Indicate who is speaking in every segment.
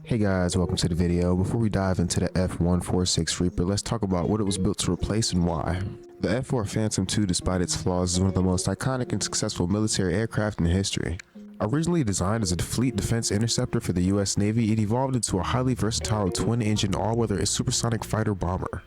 Speaker 1: Hey guys, welcome to the video. Before we dive into the F-146 Reaper, let's talk about what it was built to replace and why. The F-4 Phantom II, despite its flaws, is one of the most iconic and successful military aircraft in history. Originally designed as a fleet defense interceptor for the US Navy, it evolved into a highly versatile twin-engine all-weather supersonic fighter bomber.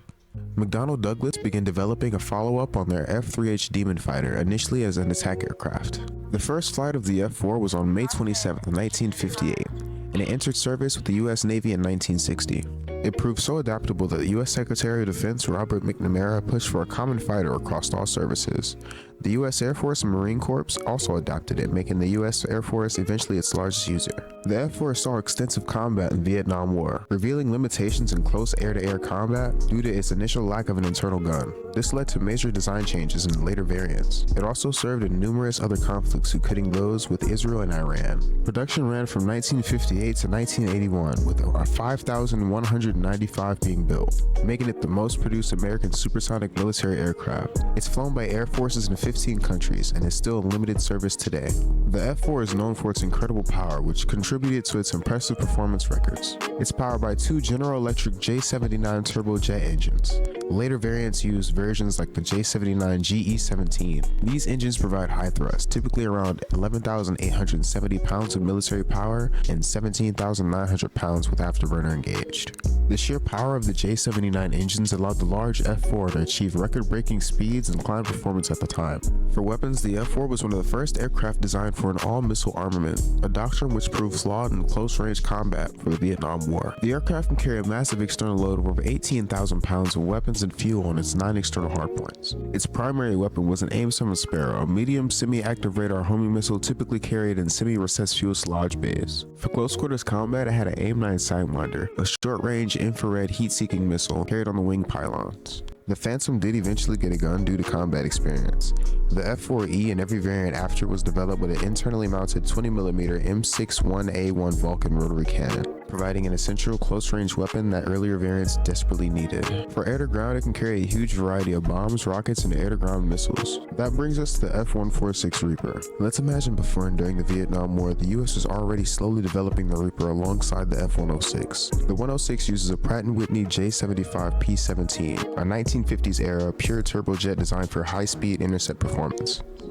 Speaker 1: McDonnell Douglas began developing a follow-up on their F-3H Demon fighter, initially as an attack aircraft. The first flight of the F-4 was on May 27, 1958. And it entered service with the U.S. Navy in 1960. It proved so adaptable that the U.S. Secretary of Defense Robert McNamara pushed for a common fighter across all services. The U.S. Air Force and Marine Corps also adopted it, making the U.S. Air Force eventually its largest user. The F-4 saw extensive combat in the Vietnam War, revealing limitations in close air-to-air combat due to its initial lack of an internal gun. This led to major design changes in later variants. It also served in numerous other conflicts, including those with Israel and Iran. Production ran from 1958 to 1981, with 5,195 being built, making it the most produced American supersonic military aircraft. It's flown by air forces in 15 countries and is still in limited service today. The F-4 is known for its incredible power, which contributed to its impressive performance records. It's powered by two General Electric J79 turbojet engines. Later variants use versions like the J79 GE17. These engines provide high thrust, typically around 11,870 pounds of military power and 17,900 pounds with afterburner engaged. The sheer power of the J79 engines allowed the large F-4 to achieve record-breaking speeds and climb performance at the time. For weapons, the F-4 was one of the first aircraft designed for an all-missile armament, a doctrine which proved flawed in close-range combat for the Vietnam War. The aircraft can carry a massive external load of over 18,000 pounds of weapons and fuel on its 9 external hardpoints. Its primary weapon was an AIM-7 Sparrow, a medium semi-active radar homing missile typically carried in semi-recessed fuel sludge bays. For close-quarters combat, it had an AIM-9 Sidewinder, a short-range infrared heat-seeking missile carried on the wing pylons. The Phantom did eventually get a gun due to combat experience. The F-4E and every variant after was developed with an internally mounted 20mm M61A1 Vulcan rotary cannon, providing an essential close-range weapon that earlier variants desperately needed. For air-to-ground, it can carry a huge variety of bombs, rockets, and air-to-ground missiles. That brings us to the F-146 Reaper. Let's imagine before and during the Vietnam War, the US was already slowly developing the Reaper alongside the F-106. The 106 uses a Pratt & Whitney J75 P-17, a 1950s era pure turbojet designed for high-speed intercept performance.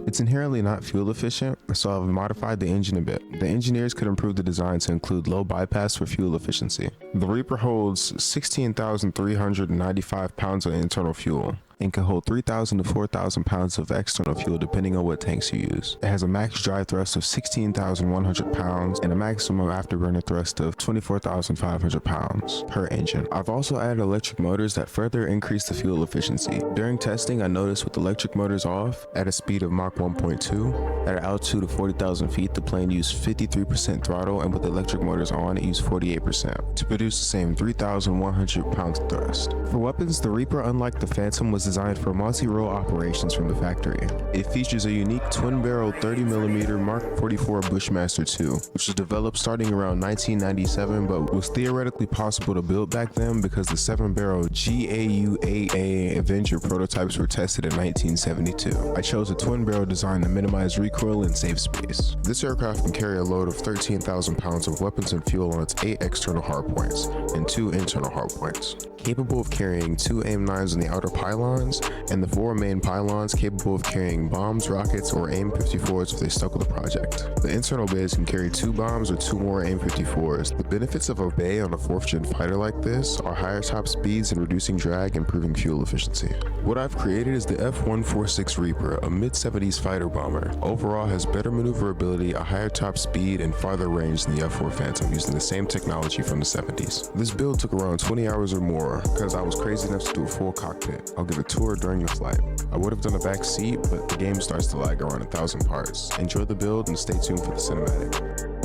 Speaker 1: It's inherently not fuel efficient, so I've modified the engine a bit. The engineers could improve the design to include low bypass for fuel efficiency. The Reaper holds 16,395 pounds of internal fuel and can hold 3,000 to 4,000 pounds of external fuel depending on what tanks you use. It has a max drive thrust of 16,100 pounds and a maximum afterburner thrust of 24,500 pounds per engine. I've also added electric motors that further increase the fuel efficiency. During testing, I noticed with electric motors off, at a speed of Mach 1.2, at an altitude of 40,000 feet, the plane used 53% throttle, and with electric motors on, it used 48% to produce the same 3,100 pounds thrust. For weapons, the Reaper, unlike the Phantom, was designed for multi-role operations from the factory. It features a unique twin-barrel 30mm Mark 44 Bushmaster II, which was developed starting around 1997 but was theoretically possible to build back then because the 7-barrel GAU-AA Avenger prototypes were tested in 1972. I chose a twin-barrel design to minimize recoil and save space. This aircraft can carry a load of 13,000 pounds of weapons and fuel on its 8 external hardpoints and 2 internal hardpoints, capable of carrying 2 AIM-9s in the outer pylons and the 4 main pylons capable of carrying bombs, rockets, or AIM-54s if they stuck with the project. The internal bays can carry 2 bombs or 2 more AIM-54s. The benefits of a bay on a 4th-gen fighter like this are higher top speeds and reducing drag, improving fuel efficiency. What I've created is the F-146 Reaper, a mid-70s fighter bomber. Overall has better maneuverability, a higher top speed, and farther range than the F-4 Phantom using the same technology from the 70s. This build took around 20 hours or more because I was crazy enough to do a full cockpit. I'll give a tour during your flight. I would have done a back seat, but the game starts to lag around 1,000 parts. Enjoy the build and stay tuned for the cinematic.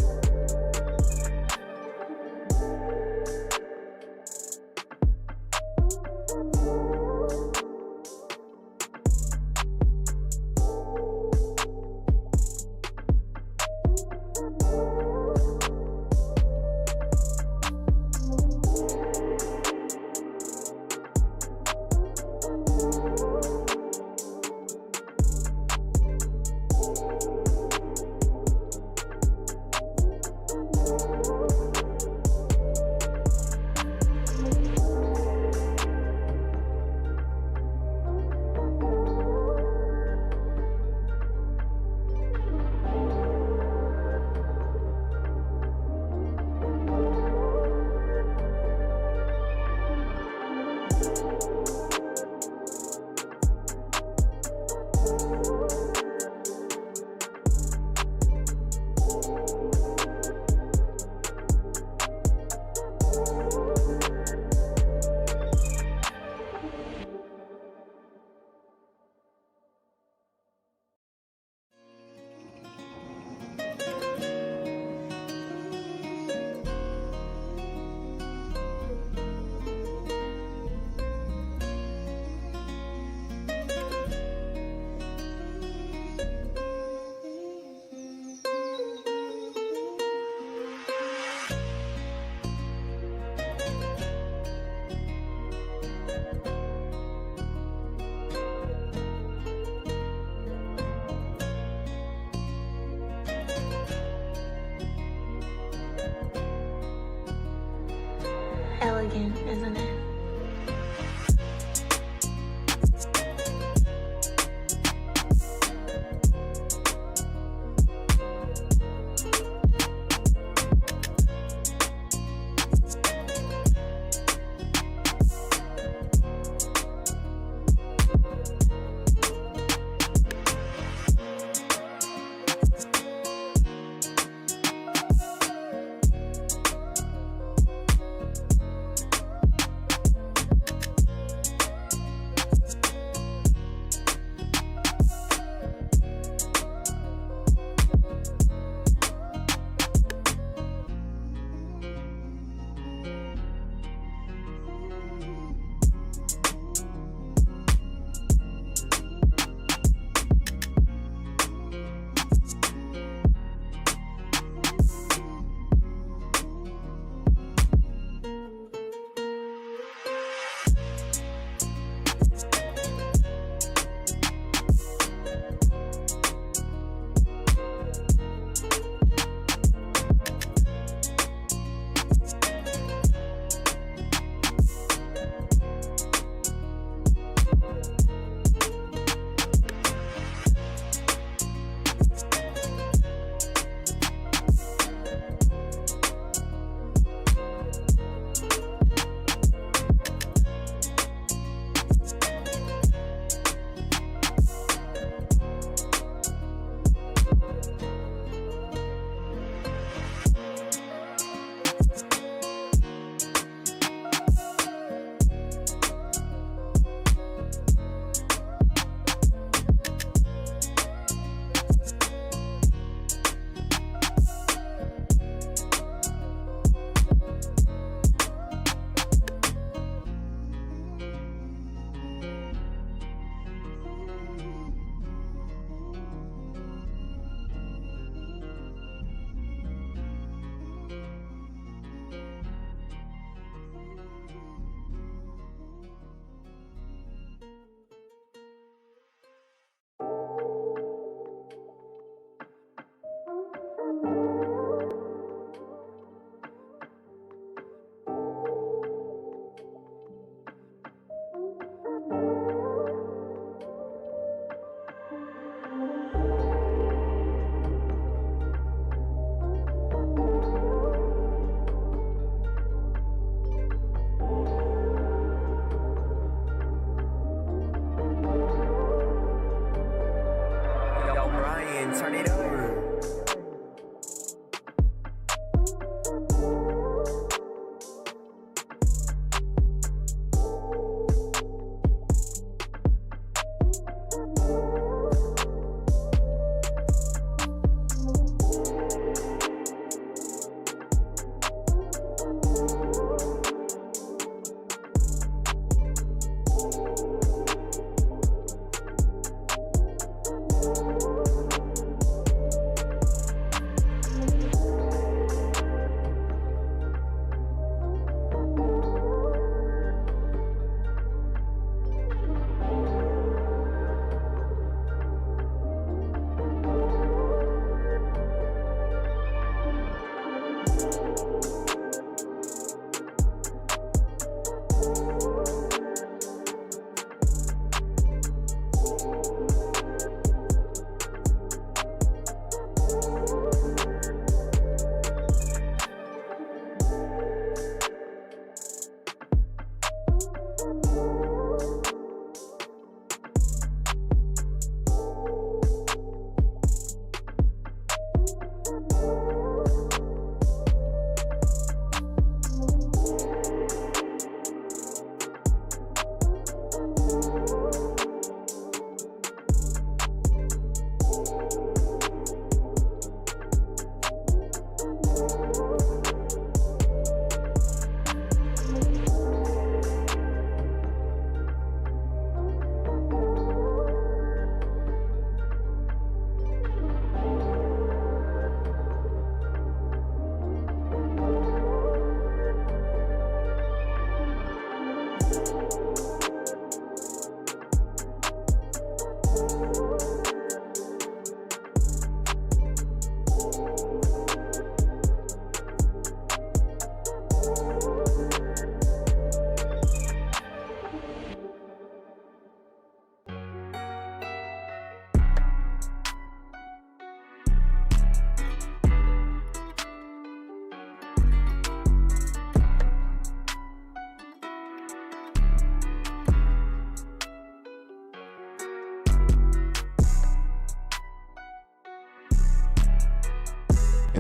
Speaker 2: Elegant, isn't it?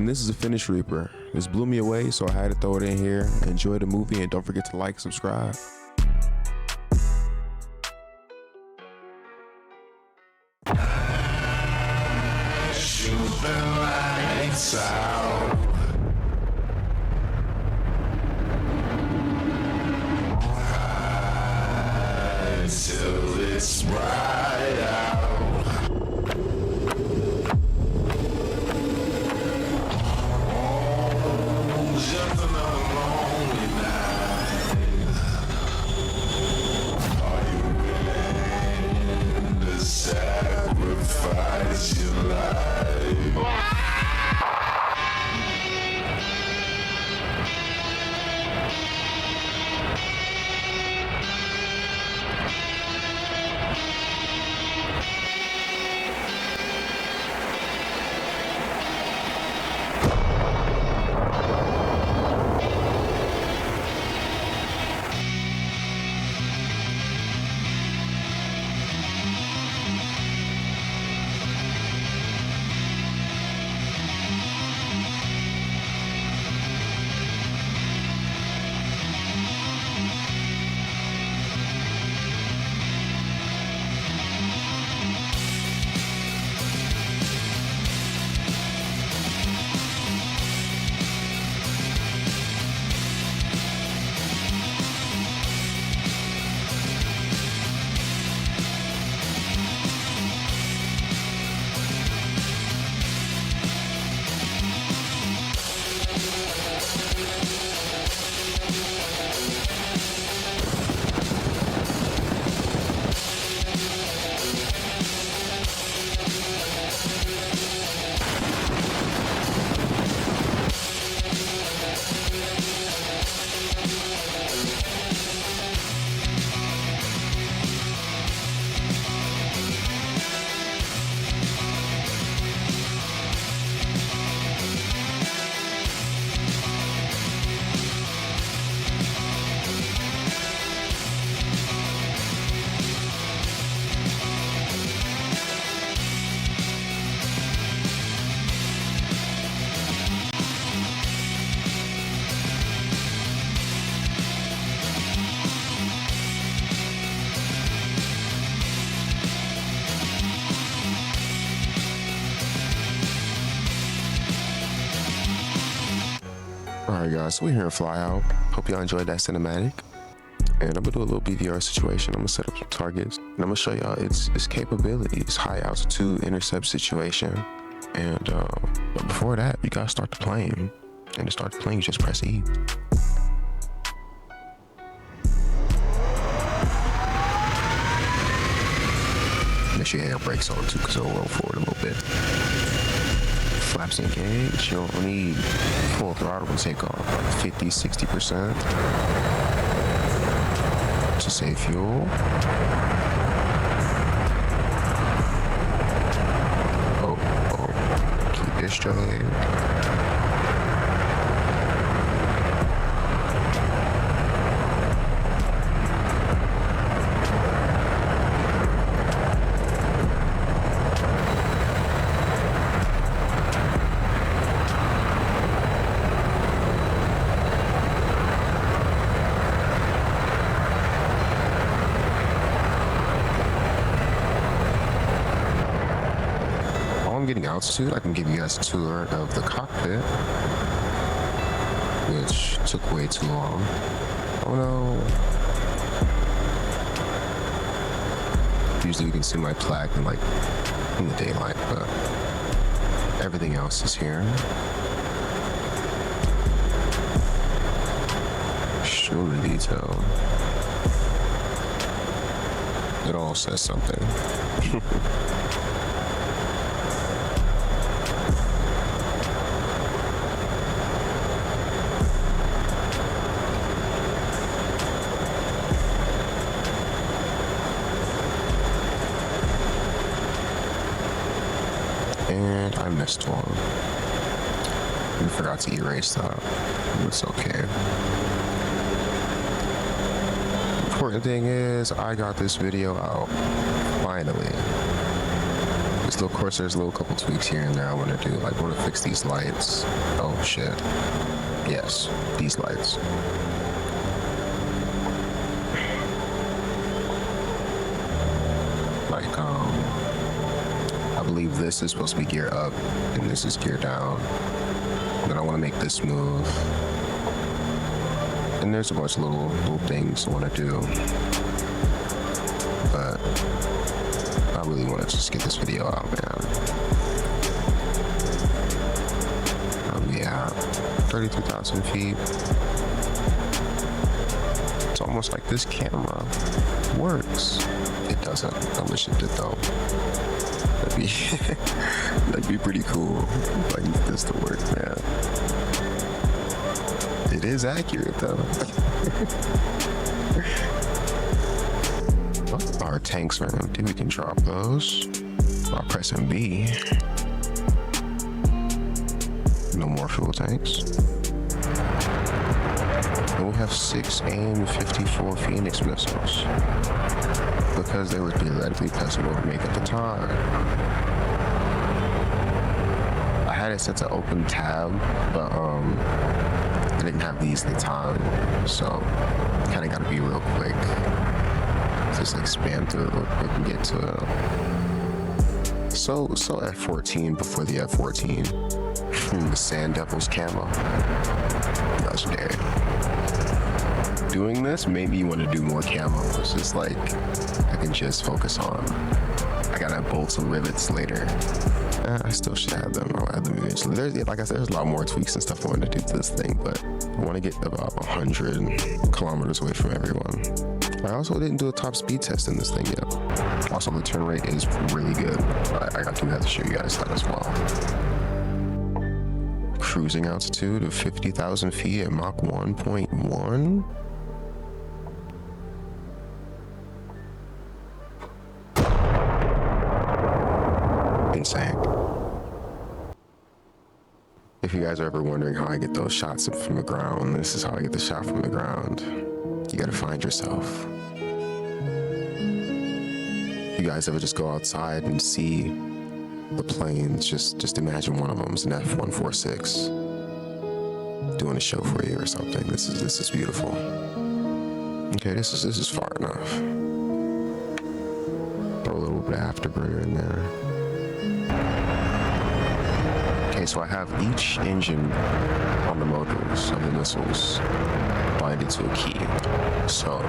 Speaker 1: And this is a finished Reaper. This blew me away, so I had to throw it in here. Enjoy the movie and don't forget to like, subscribe.
Speaker 3: Shoot the lights out. Until it's bright out. Oh, just another lonely night. Are you willing to sacrifice your life?
Speaker 1: Alright guys, so we're here in Flyout. Hope y'all enjoyed that cinematic. And I'm gonna do a little BVR situation. I'm gonna set up some targets and I'm gonna show y'all its capabilities. High altitude intercept situation. And but before that, you gotta start the plane. And to start the plane, you just press E. Make sure your air brakes on too, because it'll roll forward a little bit. Flaps engaged. You don't need full throttle to take off, like 50-60% to save fuel. Keep it straight. I'm getting altitude, I can give you guys a tour of the cockpit, which took way too long. Oh no. Usually you can see my plaque in the daylight, but everything else is here. Show the detail. It all says something. And I missed one. I forgot to erase that. It's okay. Important thing is I got this video out finally. So of course there's a little couple tweaks here and there I want to do. Like I want to fix these lights. Oh shit. Yes, these lights. Like I believe this is supposed to be gear up and this is gear down. Then I want to make this move. And there's a bunch of little things I want to do. But I really want to just get this video out, man. Yeah, 32,000 feet. It's almost like this camera works. It doesn't. I wish it did though. That'd be pretty cool. Like this to work, man. It is accurate though. Our tanks are empty. We can drop those while pressing B. No more fuel tanks. And we have 6 AIM-54 Phoenix missiles because they were theoretically possible to make at the time. I had it set to open tab, but I didn't have these at the time, so kind of got to be real quick. Just like spam through it real quick and get to it. So F-14 before the F-14 from the Sand Devils camo. Legendary. Doing this made me want to do more camos. It's just like I can just focus on. I gotta have bolts and rivets later. I still should have them. I'll add them eventually. Like I said, there's a lot more tweaks and stuff I want to do to this thing, but I want to get about 100 kilometers away from everyone. I also didn't do a top speed test in this thing yet. Also, the turn rate is really good. I got to have to show you guys that as well. Cruising altitude of 50,000 feet at Mach 1.1. Insane. If you guys are ever wondering how I get those shots from the ground, this is how I get the shot from the ground. You gotta find yourself. You guys ever just go outside and see the planes? Just imagine one of them is an F-146 doing a show for you or something. This is beautiful. Okay, this is far enough. Throw a little bit of afterburner in there. Okay, so I have each engine on the motors of the missiles binded to a key. So,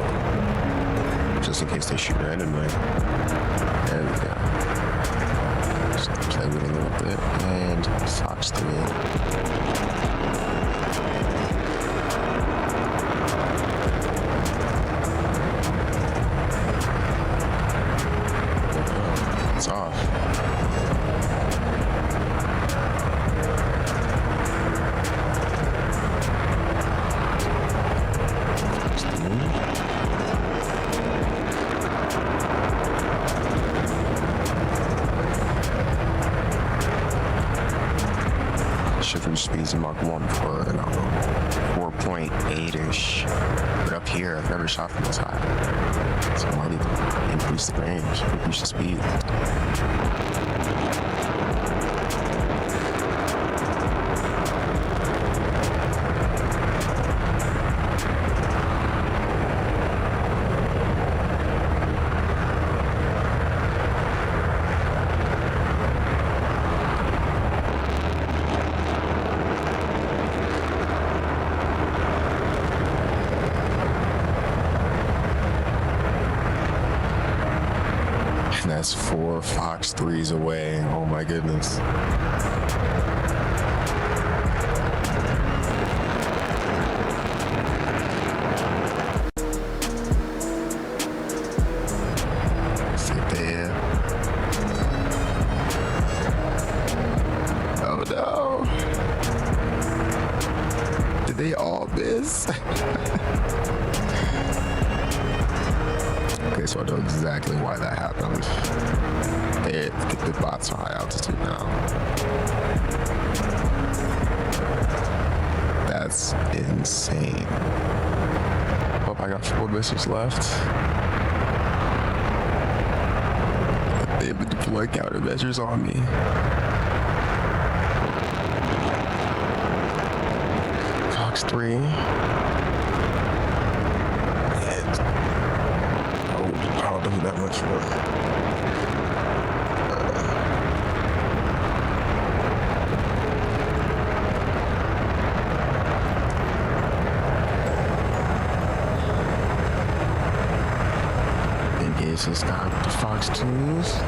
Speaker 1: just in case they shoot randomly. There we go. Just play with it a little bit. And Fox 3. It's off. Shifting speeds in Mach 1 for, I don't know, 4.8-ish. But up here, I've never shot from this high. So I need to increase the range, increase the speed. And that's 4 Fox 3s away. Oh my goodness. Sit there. Oh no. Did they all miss? Okay, so I know exactly why that happened. The bots are high altitude now. That's insane. Oh, I got 4 missiles left. They begin to deploy countermeasures on me. Fox 3. I'll do that much work. Engage this guy with the Fox 2s.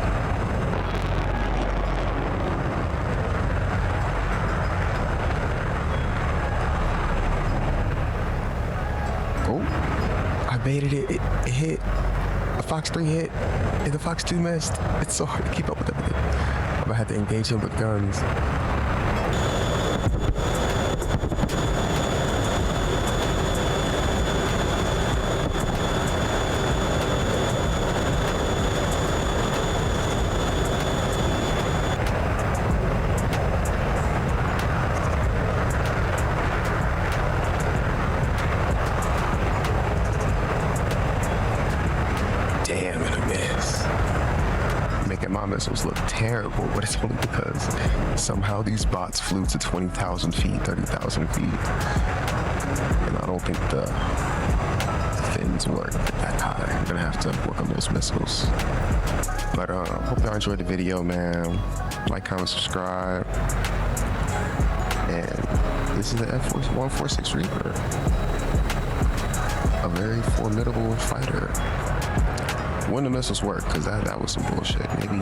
Speaker 1: Oh, I baited it. It hit. The Fox 3 hit, and the Fox 2 missed. It's so hard to keep up with everything. I'm gonna have to engage him with guns. Damn, and a miss. Making my missiles look terrible, but it's only because somehow these bots flew to 20,000 feet, 30,000 feet. And I don't think the fins work that high. I'm gonna have to work on those missiles. But hope y'all enjoyed the video, man. Like, comment, subscribe. And this is the F146 Reaper. A very formidable fighter. When the missiles work, because that was some bullshit. Maybe